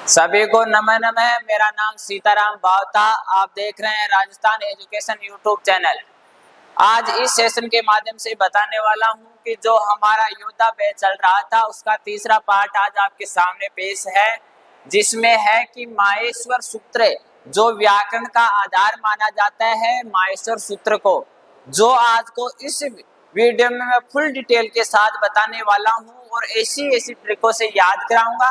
सभी को नमन है। मेरा नाम सीताराम बावता। आप देख रहे हैं राजस्थान एजुकेशन यूट्यूब चैनल। आज इस सेशन के माध्यम से बताने वाला हूं कि जो हमारा योद्धा बैच चल रहा था उसका तीसरा पार्ट आज आपके सामने पेश है, जिसमें है कि माहेश्वर सूत्र, जो व्याकरण का आधार माना जाता है, माहेश्वर सूत्र को जो आज को इस वीडियो में मैं फुल डिटेल के साथ बताने वाला हूं और ऐसी ट्रिकों से याद कराऊंगा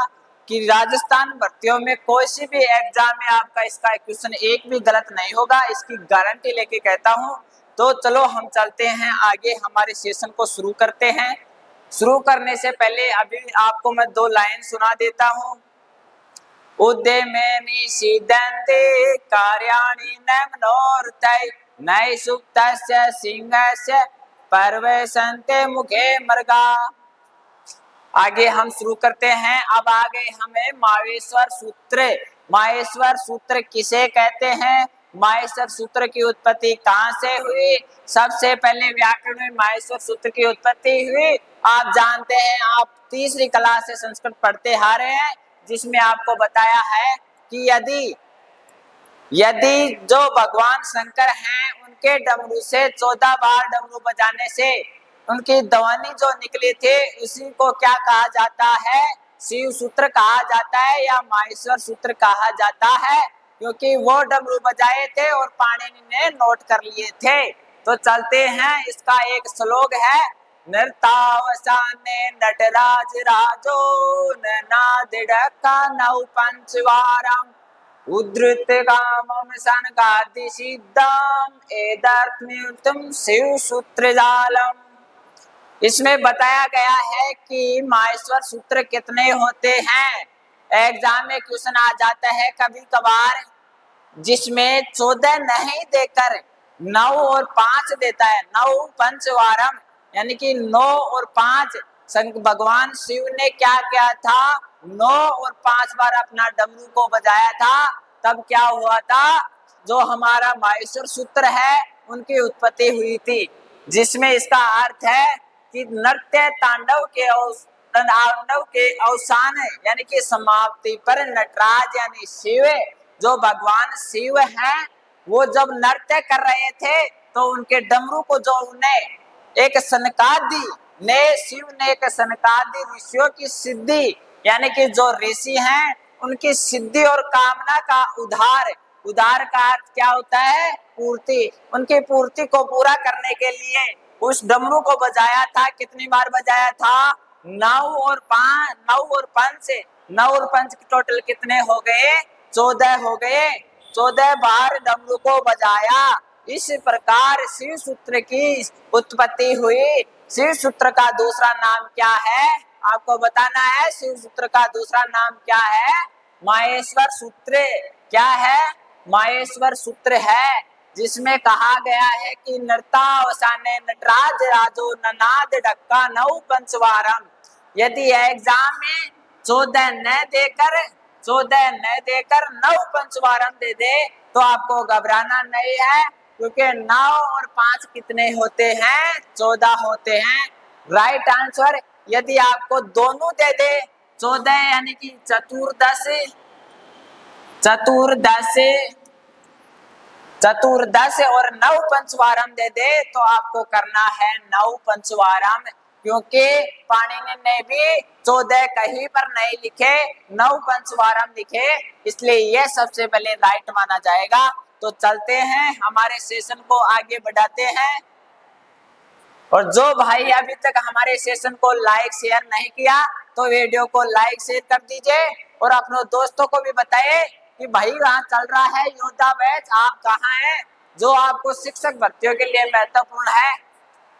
कि राजस्थान भर्तियों में कोई सी भी एग्जाम में आपका इसका क्वेश्चन एक भी गलत नहीं होगा, इसकी गारंटी लेके कहता हूं। तो चलो हम चलते हैं आगे, हमारे सेशन को शुरू करते हैं। शुरू करने से पहले अभी आपको मैं 2 लाइन सुना देता हूं। उद्यमेनि सिद्धन्ते कार्याणि न मनोरथै नै सुप्तस्य सिंहस्य परवेशन्ते मुखे मृगा। आगे हम शुरू करते हैं। अब आगे हमें माहेश्वर सूत्र। माहेश्वर सूत्र किसे कहते हैं, माहेश्वर सूत्र की उत्पत्ति कहां से हुई? सबसे पहले व्याकरण में माहेश्वर सूत्र की उत्पत्ति हुई। आप जानते हैं, आप तीसरी क्लास से संस्कृत पढ़ते आ रहे हैं, जिसमें आपको बताया है कि यदि जो भगवान शंकर हैं उनके डमरू से 14 बार डमरू बजाने से उनकी ध्वनि जो निकली थी उसी को क्या कहा जाता है? शिव सूत्र कहा जाता है या माहेश्वर सूत्र कहा जाता है, क्योंकि वो डमरू बजाए थे और पाणिनि ने नोट कर लिए थे। तो चलते हैं, इसका एक श्लोक है। नृतावसाने नटराज राजो ननादिडका नौ पंचवारम उद्धृत कामम सनकादि सिद्धम एदर्थम्युतम शिव सूत्र जालम। इसमें बताया गया है कि माहेश्वर सूत्र कितने होते हैं। एग्जाम में क्वेश्चन आ जाता है कभी कभार, जिसमें 14 नहीं देकर 9 और 5 देता है। 9 पंचवारम यानी कि 9 और 5। भगवान शिव ने क्या किया था? 9 और 5 बार अपना डमरू को बजाया था। तब क्या हुआ था? जो हमारा माहेश्वर सूत्र है उनकी उत्पत्ति हुई थी, जिसमें इसका अर्थ है कि नृत्य तांडव के अवसान यानी कि समाप्ति पर नटराज यानी शिव, जो भगवान शिव हैं, वो जब नृत्य कर रहे थे तो उनके डमरू को जो उन्हें एक सनकादि ने शिव ने एक सनकादि ऋषियों की सिद्धि यानी कि जो ऋषि हैं उनकी सिद्धि और कामना का उधार का अर्थ क्या होता है? पूर्ति। उनकी पूर्ति को पूरा करने के लिए उस डमरू को बजाया था। कितनी बार बजाया था? 9 और 5 9 और 5 टोटल कितने हो गए? 14 हो गए। 14 बार डमरू को बजाया। इस प्रकार शिव सूत्र की उत्पत्ति हुई। शिव सूत्र का दूसरा नाम क्या है आपको बताना है। शिव सूत्र का दूसरा नाम क्या है? माहेश्वर सूत्र। क्या है? माहेश्वर सूत्र है, जिसमें कहा गया है कि नृतावसाने नटराज राजो ननाद ढक्का 9 पंचवारम। यदि एग्जाम में 14 न देकर 9 पंचवारम दे दे तो आपको घबराना नहीं है, क्योंकि 9 और 5 कितने होते हैं? 14 होते हैं। Right answer. यदि आपको दोनों दे दे 14 यानी कि चतुर्दश और 9 पंचवारम दे दे तो आपको करना है 9 पंचवारम, क्योंकि पाणिनि ने भी 14 कहीं पर नहीं लिखे, 9 पंचवारम लिखे, इसलिए यह सबसे पहले राइट माना जाएगा। तो चलते हैं, हमारे सेशन को आगे बढ़ाते हैं। और जो भाई अभी तक हमारे सेशन को लाइक शेयर नहीं किया तो वीडियो को लाइक शेयर कर दीजिए और अपने दोस्तों को भी बताइए कि भाई वहाँ चल रहा है योद्धा बैच, आप कहाँ हैं, जो आपको शिक्षक भर्तियों के लिए महत्वपूर्ण है।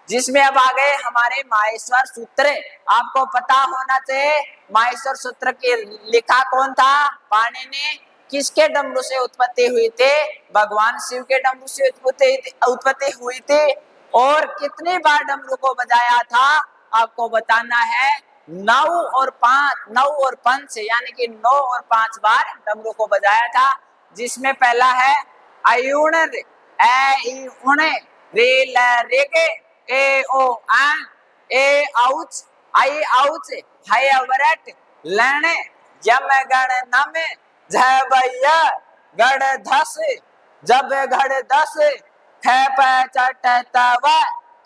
जिसमें अब आ गए हमारे माहेश्वर सूत्र। आपको पता होना चाहिए माहेश्वर सूत्र के लिखा कौन था? पाणिनि। किसके डमरू से उत्पत्ति हुई थी? भगवान शिव के डमरू से उत्पत्ति हुई थी। और कितनी बार डमरू को बजाया था आपको बताना है। 9 और 5 यानी कि 9 और 5 बार डमरू को बजाया था, जिसमें पहला है अयुण रे ल रे के ए ओ आन ए आउच आई आउच हाय अवरट लण यम गण नम झबय गण धस जब गण धस खप चट तव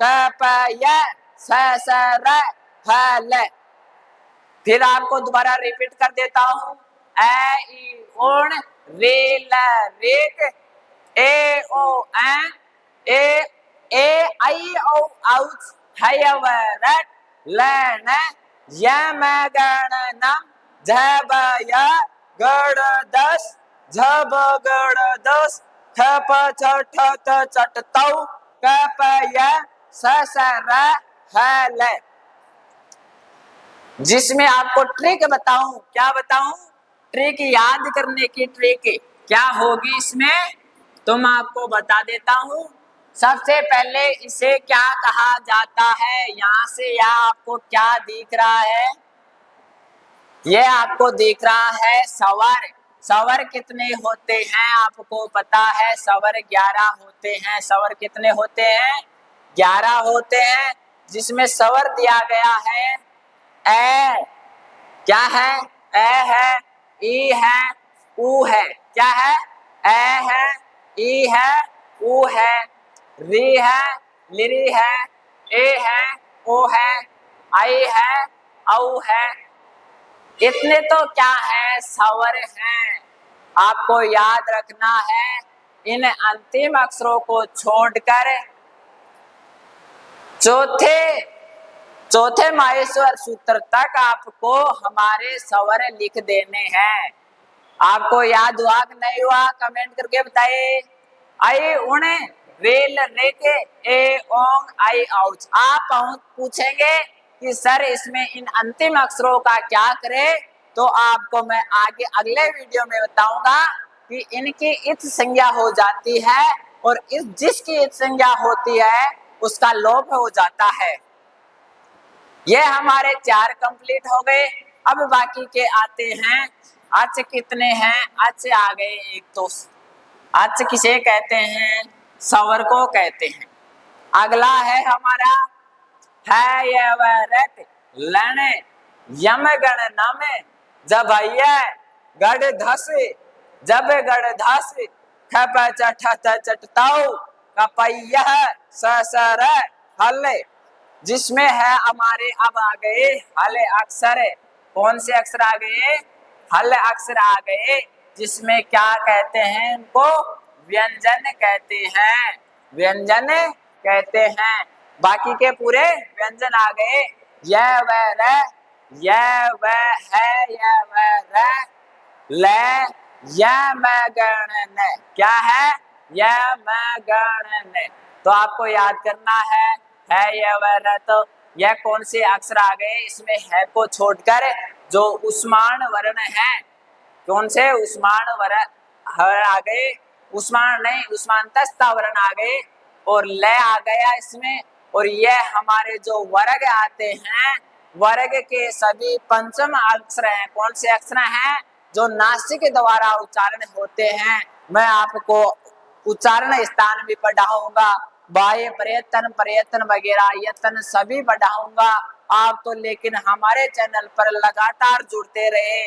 कपय ससर हल। फिर आपको दोबारा रिपीट कर देता हूँ। ए ई ओण रे ल रेक ए ओ एन ए आई ओ आउच हयव रट लन यम गण नम झबय गण दस झब गण दस खप चट चटतौ कपय ससर हल। जिसमें आपको ट्रिक बताऊं, क्या बताऊं? ट्रिक याद करने की ट्रिक क्या होगी इसमें, तो मैं आपको बता देता हूं। सबसे पहले इसे क्या कहा जाता है? यहाँ से यह आपको क्या दिख रहा है? यह आपको दिख रहा है सवर। सवर कितने होते हैं आपको पता है? सवर 11 होते हैं। सवर कितने होते हैं? 11 होते हैं। जिसमें सवर दिया गया है ए, क्या है? ए है, ई है, ऊ है। क्या है? ए है, ई है, ऊ है, री है, लिरी है, ए है, ओ है, आई है, औ है। इतने तो क्या है? सवर हैं। आपको याद रखना है, इन अंतिम अक्षरों को छोड़कर चौथे माहेश्वर सूत्र तक आपको हमारे सवर लिख देने हैं। आपको याद हुआ कि नहीं हुआ? कमेंट करके बताइए। आई उण रेल रेके ए ओंग आई आउच। आप पूछेंगे कि सर इसमें इन अंतिम अक्षरों का क्या करें, तो आपको मैं आगे अगले वीडियो में बताऊंगा कि इनकी इच संज्ञा हो जाती है और जिसकी इच संज्ञा होती है उसका लोप हो जाता है। ये हमारे 4 कंप्लीट हो गए। अब बाकी के आते हैं। अच कितने हैं? अच आ गए एक तो। अच किसे कहते हैं? सवर को कहते हैं। अगला है हमारा है यवरत लन यम गण नम जबय गढ़ धस जब गढ़ धस खप चट चटतौ कपय ससर हल। जिसमें है हमारे अब आ गए हल अक्षर। कौन से अक्षर आ गए? हल अक्षर आ गए। जिसमें क्या कहते हैं? इनको व्यंजन कहते हैं। व्यंजन कहते हैं। बाकी के पूरे व्यंजन आ गए। यह वह र, यह वह है, यह वह र, ल, यह मैं गण न। क्या है? यह मैं गण न। तो आपको याद करना है यह वह र। तो यह कौन से अक्षर आ गए? इसमें है को छोड़कर जो उस्मान वर्ण है, कौन से उस्मान वर्ण आ गए? उस्मान नहीं, उस्मानतस्ता वर्ण आ गए और ल आ गया इसमें। और यह हमारे जो वर्ग आते हैं, वर्ग के सभी पंचम अक्षर हैं। कौन से अक्षर हैं? जो नासिक द्वारा उच्चारण होते हैं। मैं आपको उच्चारण स्थान भी पढ़ाऊंगा, बाह्य प्रयत्न वगैरह यत्न सभी पढ़ाऊंगा। आप तो लेकिन हमारे चैनल पर लगातार जुड़ते रहे।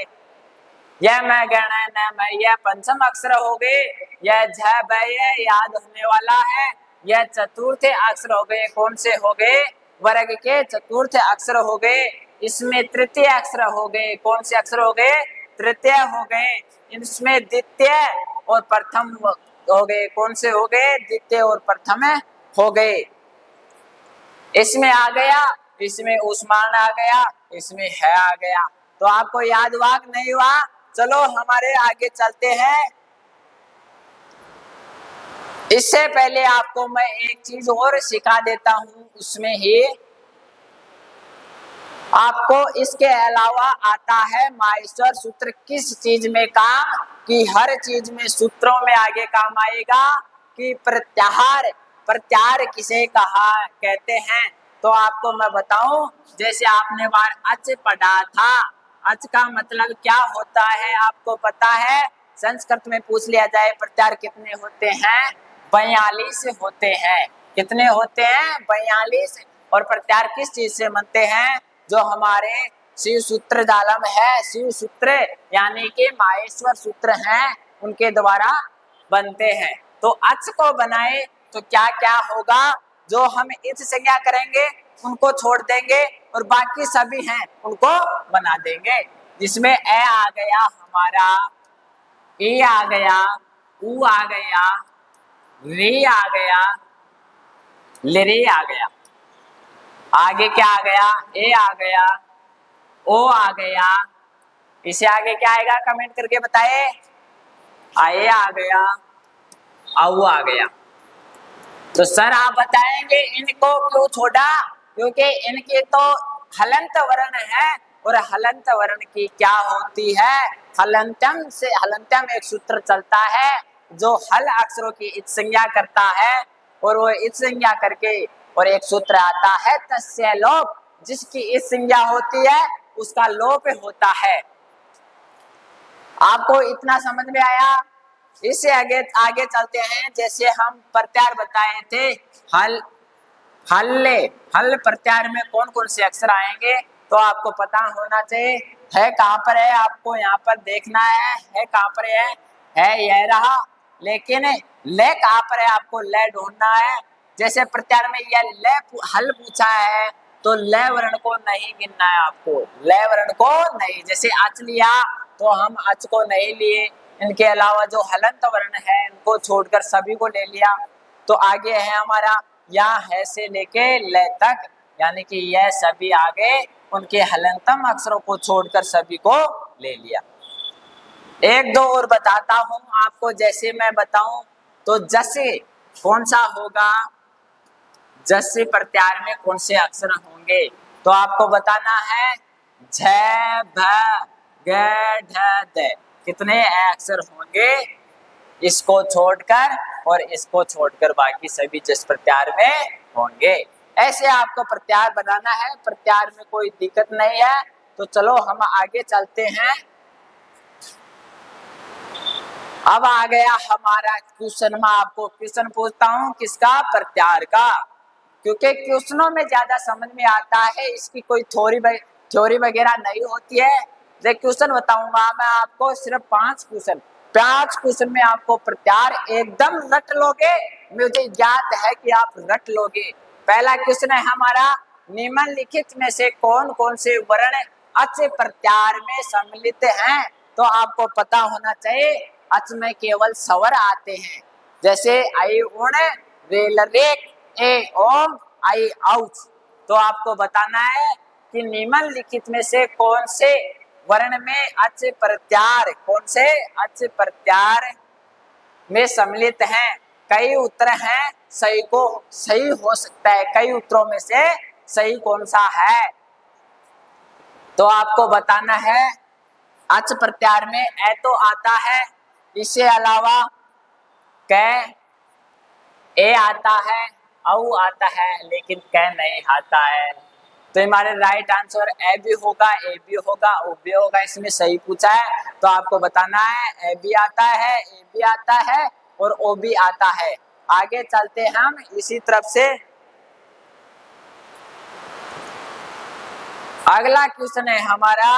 यह मैं गण न मैं, यह पंचम अक्षर हो गए। यह झ ब याद होने वाला है। यह चतुर्थ अक्षर हो गए। कौन से हो गए? वर्ग के चतुर्थ अक्षर हो गए। इसमें तृतीय अक्षर हो गए। कौन से अक्षर हो गए? तृतीय हो गए। इसमें द्वितीय और प्रथम हो गए। कौन से हो गए? द्वितीय और प्रथम हो गए। इसमें आ गया, इसमें उस्मान आ गया, इसमें है आ गया। तो आपको याद हुआ कि नहीं हुआ? चलो हमारे आगे चलते हैं। इससे पहले आपको मैं एक चीज और सिखा देता हूं। उसमें ही आपको इसके अलावा आता है माहेश्वर सूत्र किस चीज में काम, कि हर चीज में सूत्रों में आगे काम आएगा। कि प्रत्याहार, प्रत्याहार किसे कहा कहते हैं, तो आपको मैं बताऊं। जैसे आपने बार अच पढ़ा था, अच का मतलब क्या होता है आपको पता है? संस्कृत में पूछ लिया जाए प्रत्याहार कितने होते हैं? 42 होते हैं। कितने होते हैं? 42। और प्रत्याहार किस चीज से बनते हैं? जो हमारे शिव सूत्र जालम है, शिव सूत्र यानी कि माहेश्वर सूत्र हैं, उनके द्वारा बनते हैं। तो अच को बनाए तो क्या क्या होगा, जो हम इच संज्ञा करेंगे उनको छोड़ देंगे और बाकी सभी हैं उनको बना देंगे, जिसमें ए आ गया हमारा, ए आ गया, ऊ आ गया, रे आ गया, लिरे आ गया। आगे क्या आ गया, ए आ गया, ओ आ गया, इसे आगे क्या आएगा कमेंट करके बताए। आए आ गया, औ आ गया। तो सर आप बताएंगे इनको क्यों छोड़ा, क्योंकि इनके तो हलंत वर्ण है और हलंत वर्ण की क्या होती है, हलंतम से, हलंतम एक सूत्र चलता है जो हल अक्षरों की इच संज्ञा करता है, और वो इच संज्ञा करके और एक सूत्र आता है तस्य लोप, जिसकी इच संज्ञा होती है उसका लोप होता है। आपको इतना समझ में आया। इससे आगे आगे चलते हैं। जैसे हम प्रत्यार बताए थे, हल, हल्ले, हल प्रत्यार में कौन कौन से अक्षर आएंगे, तो आपको पता होना चाहिए। है कहाँ पर है, आपको यहाँ पर देखना है कहाँ पर है यह रहा, लेकिन ले कहाँ पर है आपको ले ढूंढना है। जैसे प्रत्यार में यह ले हल पूछा है तो ले वर्ण को नहीं गिनना है आपको, ले वर्ण को नहीं। जैसे अच लिया तो हम अच को नहीं लिए, इनके अलावा जो हलंत वर्ण है इनको छोड़कर सभी को ले लिया। तो आगे है हमारा या है से लेके ले तक, यानी कि यह सभी आगे उनके हलंतम अक्षरों को छोड़कर सभी को ले लिया। एक दो और बताता हूं आपको। जैसे मैं बताऊं तो जैसे कौन सा होगा, जैसे प्रत्यार में कौन से अक्षर होंगे, तो आपको बताना है झ भ ग ढ द, कितने अक्षर होंगे इसको छोड़कर, और इसको छोड़कर बाकी सभी जिस प्रत्यार में होंगे। ऐसे आपको प्रत्यार बनाना है, प्रत्यार में कोई दिक्कत नहीं है। तो चलो हम आगे चलते हैं। अब आ गया हमारा क्वेश्चन। मैं आपको क्वेश्चन पूछता हूँ किसका, प्रत्यार का, क्योंकि क्वेश्चनों में ज्यादा समझ में आता है, इसकी कोई थ्योरी वगैरह नहीं होती है। क्वेश्चन बताऊंगा मैं आपको, सिर्फ 5 क्वेश्चन, 5 क्वेश्चन में आपको प्रत्यार एकदम रट लोगे, मुझे याद है कि आप रट लोगे। पहला क्वेश्चन है हमारा, निम्नलिखित में से कौन कौन से वर्ण अच प्रत्यार में सम्मिलित हैं, तो आपको पता होना चाहिए अच में केवल स्वर आते हैं। जैसे आई उण, रेल रेक, ए ओम, आई औच। तो आपको बताना है कि निम्नलिखित में से कौन से वर्ण में अच प्रत्यार, कौन से अच प्रत्यार में सम्मिलित हैं। कई उत्तर हैं, सही हो सकता है, कई उत्तरों में से सही कौन सा है, तो आपको बताना है अच प्रत्यार में ए तो आता है, इससे अलावा क, ए आता है, औ आता है, लेकिन क नहीं आता है। तो हमारे राइट आंसर ए भी होगा, ए भी होगा, ओ भी होगा। इसमें सही पूछा है तो आपको बताना है ए भी आता है, ए भी आता है और ओ भी आता है। आगे चलते हम इसी तरफ से। अगला क्वेश्चन है हमारा,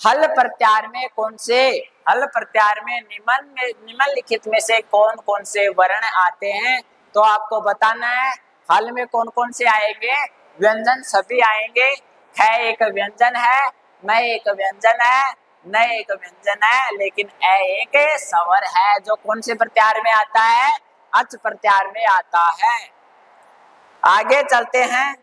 हल प्रत्यार में कौन से, हल प्रत्यार में निम्नलिखित में से कौन कौन से वर्ण आते हैं, तो आपको बताना है हल में कौन कौन से आएंगे। व्यंजन सभी आएंगे। ख एक व्यंजन है, न एक व्यंजन है, न एक व्यंजन है, लेकिन ए एक स्वर है, जो कौन से प्रत्यार में आता है, अच प्रत्यार में आता है। आगे चलते हैं।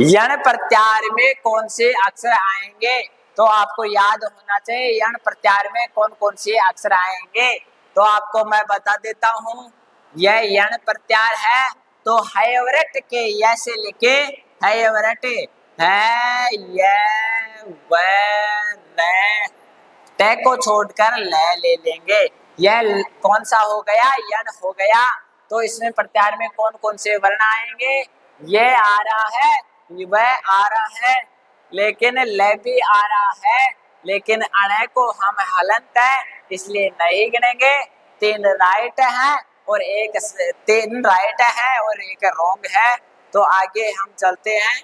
यण प्रत्यार में कौन से अक्षर आएंगे, तो आपको याद होना चाहिए यण प्रत्यार में कौन कौन से अक्षर आएंगे। तो आपको मैं बता देता हूँ, यह यण प्रत्यार है तो हैवरट के य से लेके हैवरट है, य, व, र, ट को छोड़कर ले लेंगे। यह कौन सा हो गया, यण हो गया। तो इसमें प्रत्यार में कौन कौन से वर्ण आएंगे, ये आ रहा है, वह आ रहा है, लेकिन ले भी आ रहा है, लेकिन अण को हम हलंत है इसलिए नहीं गिनेंगे। 3 राइट है और एक 3 राइट है और एक रॉन्ग है। तो आगे हम चलते हैं।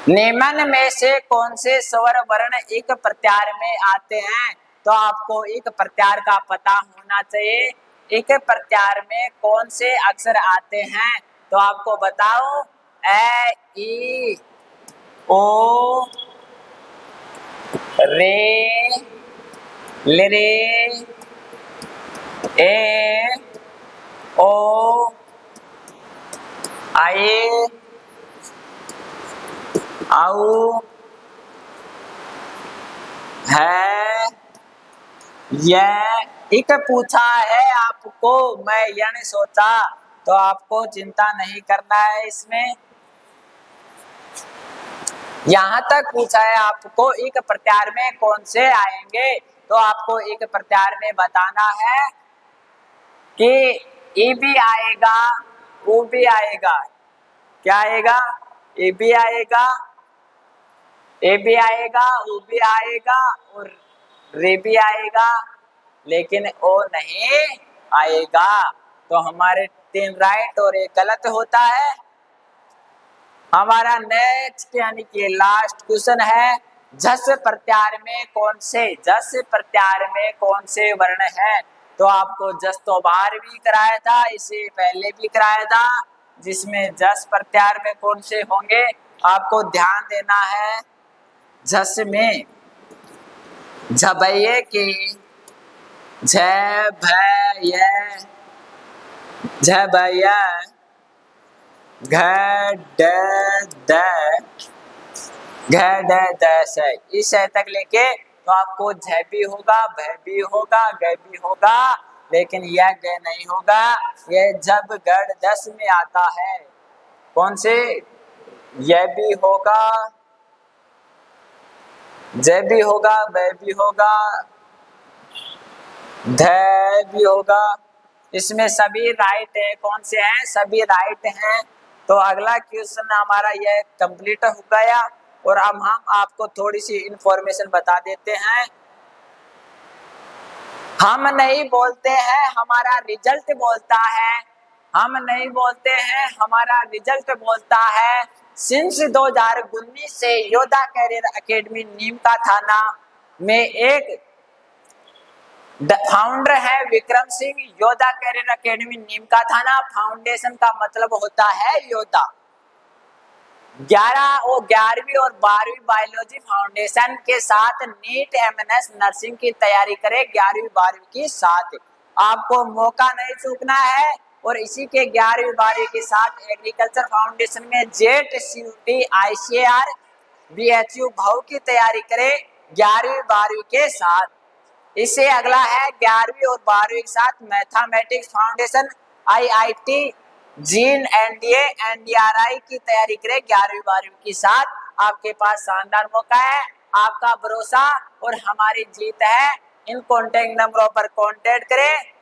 निम्न में से कौन से स्वर वर्ण एक प्रत्यार में आते हैं? तो आपको एक प्रत्यार का पता होना चाहिए। एक प्रत्यार में कौन से अक्षर आते हैं? तो आपको बताओ, ए, ई, ओ, रे, ले, ए, ओ, आए, आउ, है, यह। एक पूछा है आपको, मैं यह नहीं सोचा, तो आपको चिंता नहीं करना है इसमें। यहां तक पूछा है आपको एक प्रत्यार में कौन से आएंगे, तो आपको एक प्रत्यार में बताना है कि ई भी आएगा, ओ भी आएगा। क्या आएगा? ए भी आएगा, ए भी आएगा, ओ भी आएगा और रे भी आएगा, लेकिन ओ नहीं आएगा। तो हमारे 3 राइट और 1 गलत होता है। हमारा नेक्स्ट यानी कि लास्ट क्वेश्चन है, झस प्रत्यार में कौन से, झस प्रत्यार में कौन से वर्ण है? तो आपको जस तो बाहर भी कराया था, इसे पहले भी कराया था, जिसमें झस प्रत्यार में कौन से होंगे आपको ध्यान देना है। झस में झबैये की, झ भय, झबय, घ ड द, घ ड द से, इस से तक लेके तो आपको झ भी होगा, भ भी होगा, ग भी होगा, लेकिन यह ग नहीं होगा। यह जब गढ़ 10 में आता है। कौन से? यह भी होगा, ज भी होगा, ब भी होगा, ध भी होगा। इसमें सभी राइट है। कौन से हैं? सभी राइट हैं। तो अगला क्वेश्चन हमारा यह कंप्लीट हो गया और अब हम आपको थोड़ी सी इंफॉर्मेशन बता देते हैं। हम नहीं बोलते हैं, हमारा रिजल्ट बोलता है। हम नहीं बोलते हैं, हमारा रिजल्ट बोलता है। सिंस 2019 से योद्धा कैरियर एकेडमी नीम का थाना में एक फाउंडर है विक्रम सिंह। योद्धा कैरियर एकेडमी नीम का थाना, फाउंडेशन का मतलब होता है योद्धा। 11वीं और 12वीं बायोलॉजी फाउंडेशन के साथ नीट एमएनएस नर्सिंग की तैयारी करें 11वीं 12वीं के साथ। आपको मौका नहीं चूकना है। और इसी के 11वीं 12वीं के साथ एग्रीकल्चर फाउंडेशन में जेट सीयूटी आईसीआर बीएचयू भाव की तैयारी करें 11वीं 12वीं के साथ। इससे अगला है 11वीं और 12वीं के साथ mathematics foundation IIT gene NDA NDRI की तैयारी करें 11वीं 12वीं के साथ। आपके पास शानदार मौका है, आपका भरोसा और हमारी जीत है। इन कॉन्टेक्ट नंबरों पर कांटेक्ट करें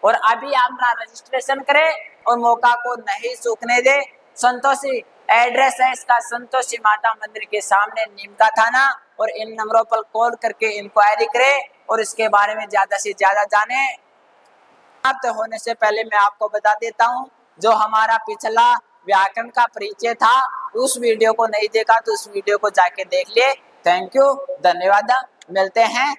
और अभी अपना रजिस्ट्रेशन करें और मौका को नहीं चूकने दे। संतोषी एड्रेस है इसका, संतोषी माता मंदिर के सामने नीम का थाना। और इन नंबरों पर कॉल करके इंक्वायरी करें और इसके बारे में ज्यादा से ज्यादा जाने। समाप्त होने से पहले मैं आपको बता देता हूं, जो हमारा पिछला व्याकरण का परिचय था, उस वीडियो को नहीं देखा तो उस वीडियो को जाके देख लिए। थैंक यू, धन्यवाद। मिलते हैं।